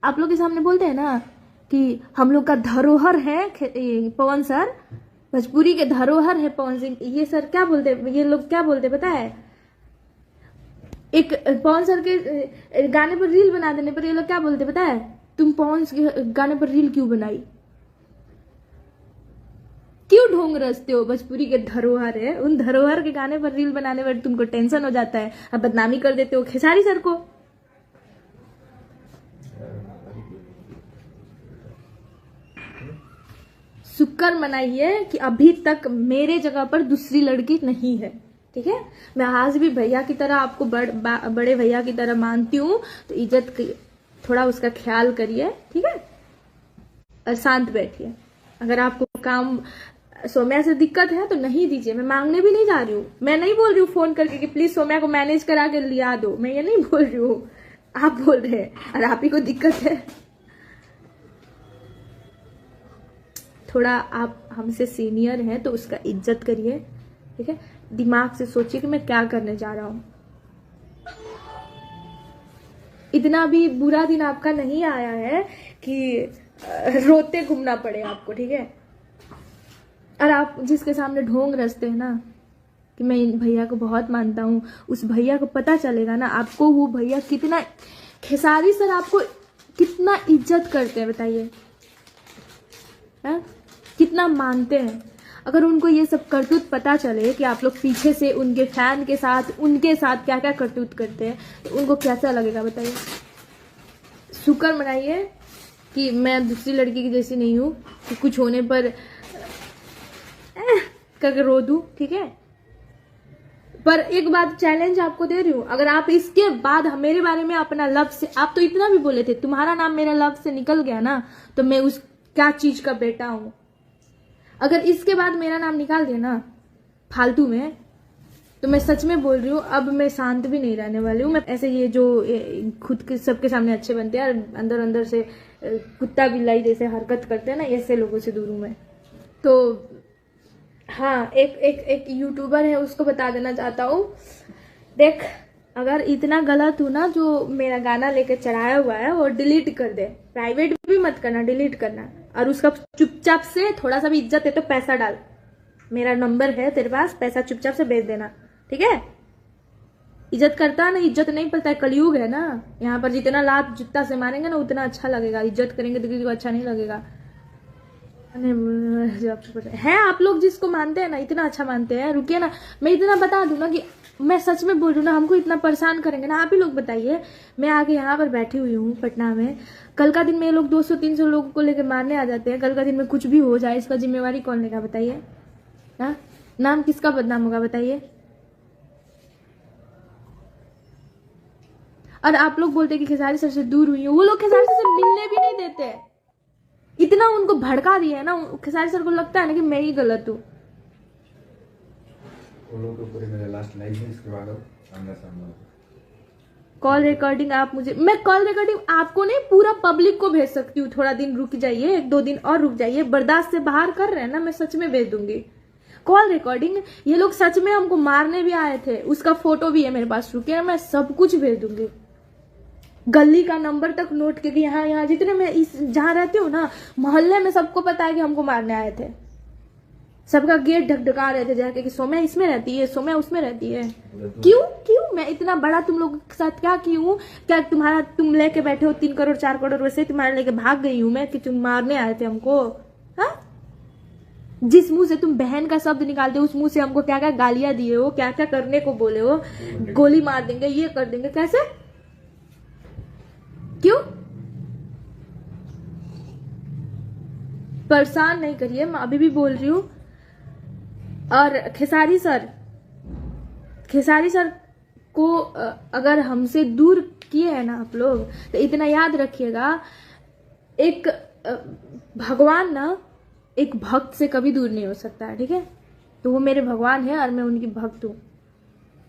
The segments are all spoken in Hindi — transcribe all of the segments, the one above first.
आप लोग के सामने बोलते हैं ना कि हम लोग का धरोहर है पवन सर, भोजपुरी के धरोहर है पवन सिंह। ये सर क्या बोलते, ये लोग क्या बोलते पता है, एक पवन सर के गाने पर रील बना देने पर ये लोग क्या बोलते पता है, तुम पवन के गाने पर रील क्यों बनाई, क्यों ढोंग रचते हो, भोजपुरी के धरोहर है, उन धरोहर के गाने पर रील बनाने पर तुमको टेंशन हो जाता है, अब बदनामी कर देते हो खेसारी सर को। शुक्र मनाइए कि अभी तक मेरे जगह पर दूसरी लड़की नहीं है, ठीक है। मैं आज भी भैया की तरह आपको बड़े भैया की तरह मानती हूँ, तो इज्जत थोड़ा उसका ख्याल करिए, ठीक है, और शांत बैठिए। अगर आपको काम सौम्या से दिक्कत है तो नहीं दीजिए, मैं मांगने भी नहीं जा रही हूँ, मैं नहीं बोल रही हूँ फोन करके कि प्लीज सौम्या को मैनेज करा के लिया दो, मैं ये नहीं बोल रही हूँ, आप बोल रहे हैं और आप ही को दिक्कत है। थोड़ा आप हमसे सीनियर हैं तो उसका इज्जत करिए, ठीक है। दिमाग से सोचिए कि मैं क्या करने जा रहा हूं। इतना भी बुरा दिन आपका नहीं आया है कि रोते घूमना पड़े आपको, ठीक है। और आप जिसके सामने ढोंग रचते हैं ना कि मैं इन भैया को बहुत मानता हूं, उस भैया को पता चलेगा ना आपको वो भैया कितना, खेसारी सर आपको कितना इज्जत करते हैं बताइए, कितना मानते हैं। अगर उनको ये सब करतूत पता चले कि आप लोग पीछे से उनके फैन के साथ उनके साथ क्या क्या करतूत करते हैं तो उनको कैसा लगेगा बताइए। शुक्र मनाइए कि मैं दूसरी लड़की की जैसी नहीं हूं कि कुछ होने पर करके रो दूं, ठीक है। पर एक बात चैलेंज आपको दे रही हूं, अगर आप इसके बाद मेरे बारे में अपना लव से, आप तो इतना भी बोले थे तुम्हारा नाम मेरा लव से निकल गया ना तो मैं उस क्या चीज का बेटा हूं, अगर इसके बाद मेरा नाम निकाल दिया ना फालतू में तो मैं सच में बोल रही हूँ अब मैं शांत भी नहीं रहने वाली हूँ। मैं ऐसे ये जो खुद के सबके सामने अच्छे बनते हैं और अंदर अंदर से कुत्ता बिल्लाई जैसे हरकत करते हैं ना, ऐसे लोगों से दूर हूँ मैं। तो हाँ, एक यूट्यूबर है उसको बता देना चाहता हूँ, देख अगर इतना गलत हूँ ना जो मेरा गाना लेके चढ़ाया हुआ है वो डिलीट कर दे, प्राइवेट भी मत करना, डिलीट करना, और उसका चुपचाप से थोड़ा सा भी इज्जत है तो पैसा डाल, मेरा नंबर है तेरे पास, पैसा चुपचाप से भेज देना, ठीक है। इज्जत करता है ना, इज्जत नहीं पड़ता है, कलयुग है ना, यहाँ पर जितना लात जुत्ता से मारेंगे ना उतना अच्छा लगेगा, इज्जत करेंगे तो किसी को अच्छा नहीं लगेगा। है आप लोग जिसको मानते हैं ना, इतना अच्छा मानते हैं, रुकिए ना मैं इतना बता दूं ना कि मैं सच में बोल रही हूँ ना, हमको इतना परेशान करेंगे ना, आप ही लोग बताइए। मैं आगे यहाँ पर बैठी हुई हूँ पटना में, कल का दिन में ये लोग 200-300 लोगों को लेकर मारने आ जाते हैं, कल का दिन में कुछ भी हो जाए इसका जिम्मेवारी कौन लेगा बताइए, हाँ, नाम किसका बदनाम होगा बताइए। और आप लोग बोलते कि खेसारी सर से दूर हुई हो, वो लोग खेसारी सर से मिलने भी नहीं देते, इतना उनको भड़का दिया है ना, खेसारी सर को लगता है ना कि मैं ही गलत हूँ। कॉल रिकॉर्डिंग आप मुझे, मैं कॉल रिकॉर्डिंग आपको नहीं पूरा पब्लिक को भेज सकती हूँ, थोड़ा दिन रुक जाइए, 1-2 दिन और रुक जाइए, बर्दाश्त से बाहर कर रहे हैं ना, मैं सच में भेज दूंगी कॉल रिकॉर्डिंग। ये लोग सच में हमको मारने भी आए थे, उसका फोटो भी है मेरे पास, रुकिए मैं सब कुछ भेज दूंगी, गली का नंबर तक नोट करके, यहाँ जितने मैं इस जहाँ रहती हूँ ना मोहल्ले में सबको पता है कि हमको मारने आए थे, सबका गेट ढकढका रहे थे जाके कि सौम्या इसमें रहती है, सौम्या उसमें रहती है। क्यों मैं इतना बड़ा तुम लोगों के साथ क्या की हूँ, क्या तुम्हारा तुम लेके बैठे हो 3 करोड़ 4 करोड़, वैसे तुम्हारे लेके भाग गई हूँ मैं कि तुम मारने आए थे हमको, हाँ। जिस मुंह से तुम बहन का शब्द निकालते हो उस मुंह से हमको क्या क्या गालियां दिए हो, क्या क्या करने को बोले हो, गोली मार देंगे, ये कर देंगे, कैसे, क्यों। परेशान नहीं करिए, मैं अभी भी बोल रही हूँ। और खेसारी सर को अगर हमसे दूर किए हैं ना आप लोग तो इतना याद रखिएगा, एक भगवान ना एक भक्त से कभी दूर नहीं हो सकता है, ठीक है। तो वो मेरे भगवान है और मैं उनकी भक्त हूँ,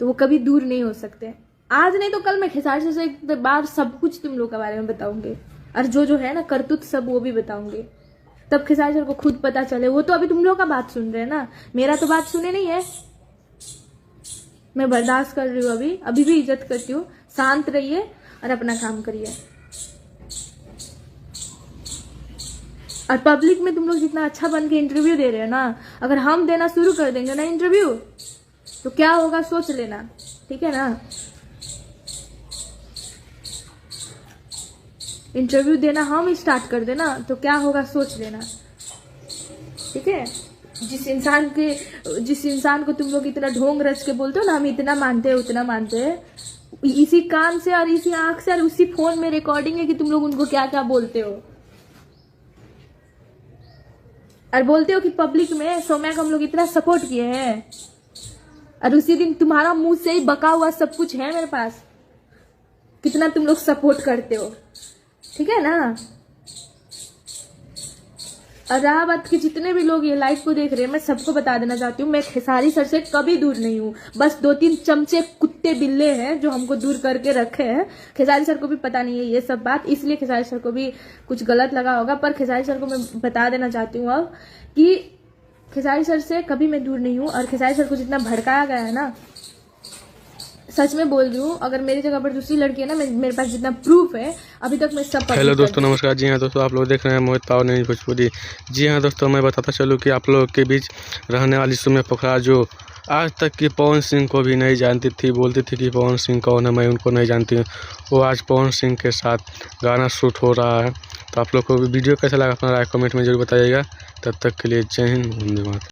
तो वो कभी दूर नहीं हो सकते। आज नहीं तो कल मैं खेसारी सर से एक बार सब कुछ तुम लोग के बारे में बताऊंगी, और जो है ना करतूत सब वो भी बताऊंगी, तब खेसारी सर को खुद पता चले। वो तो अभी तुम लोग का बात सुन रहे हैं ना, मेरा तो बात सुने नहीं है, मैं बर्दाश्त कर रही हूँ, अभी भी इज्जत करती हूँ। शांत रहिए और अपना काम करिए। और पब्लिक में तुम लोग जितना अच्छा बन के इंटरव्यू दे रहे हो ना, अगर हम देना शुरू कर देंगे ना इंटरव्यू, तो क्या होगा सोच लेना, ठीक है ना। इंटरव्यू देना हम स्टार्ट कर देना तो क्या होगा सोच लेना, ठीक है। जिस इंसान को तुम लोग इतना ढोंग रच के बोलते हो ना, हम इतना मानते हैं उतना मानते हैं, इसी कान से और इसी आंख से और उसी फोन में रिकॉर्डिंग है कि तुम लोग उनको क्या क्या बोलते हो, और बोलते हो कि पब्लिक में सौम्या को हम लोग इतना सपोर्ट किए हैं, और उसी दिन तुम्हारा मुंह से ही बका हुआ सब कुछ है मेरे पास, कितना तुम लोग सपोर्ट करते हो, ठीक है ना। और रहा बात कि जितने भी लोग ये लाइव को देख रहे हैं, मैं सबको बता देना चाहती हूँ, मैं खेसारी सर से कभी दूर नहीं हूँ। बस 2-3 चमचे कुत्ते बिल्ले हैं जो हमको दूर करके रखे हैं। खेसारी सर को भी पता नहीं है ये सब बात, इसलिए खेसारी सर को भी कुछ गलत लगा होगा। पर खेसारी सर को मैं बता देना चाहती हूँ अब कि खेसारी सर से कभी मैं दूर नहीं हूँ। और खेसारी सर को जितना भड़काया गया है ना, सच में बोल रही हूँ, अगर मेरी जगह पर दूसरी लड़की है ना, मेरे पास जितना प्रूफ है अभी तक मैं सब। हेलो दोस्तों, नमस्कार। जी हाँ दोस्तों, आप लोग देख रहे हैं मोहित पावर न्यूज भोजपुरी। जी हाँ दोस्तों, मैं बताता चलूँ कि आप लोगों के बीच रहने वाली सौम्या पोखरा, जो आज तक कि पवन सिंह को भी नहीं जानती थी, बोलती थी कि पवन सिंह कौन है, मैं उनको नहीं जानती हूँ, वो आज पवन सिंह के साथ गाना शूट हो रहा है। तो आप लोग को वीडियो कैसा लगा अपना राय कमेंट में जरूर बताइएगा। तब तक के लिए जय हिंद, वंदे मातरम।